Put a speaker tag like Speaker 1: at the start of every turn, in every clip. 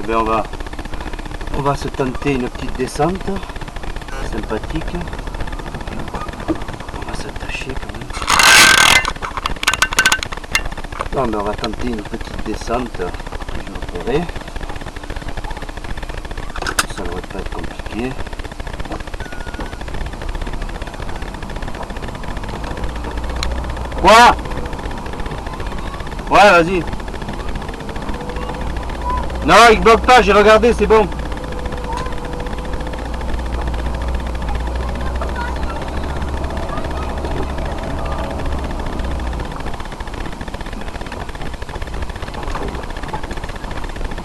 Speaker 1: bien on va se tenter une petite descente sympathique. On va s'attacher quand même. Non, mais on va tenter une petite descente, je vous ferai. Ça ne devrait pas être compliqué. Quoi? Ouais, vas-y. Non, il bloque pas, j'ai regardé, c'est bon.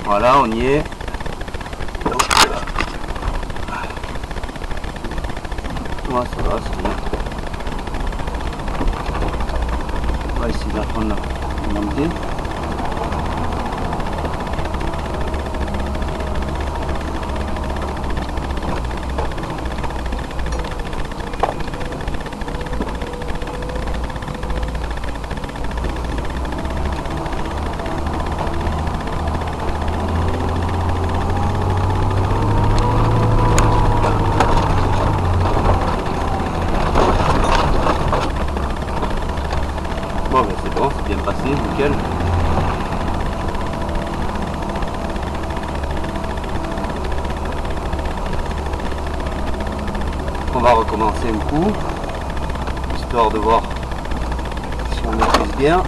Speaker 1: Voilà, on y est. Ouais, ça va, c'est bien. On va essayer d'apprendre à monter. Bon, ben c'est bon, c'est bien passé, nickel. On va recommencer un coup, histoire de voir si on maîtrise bien.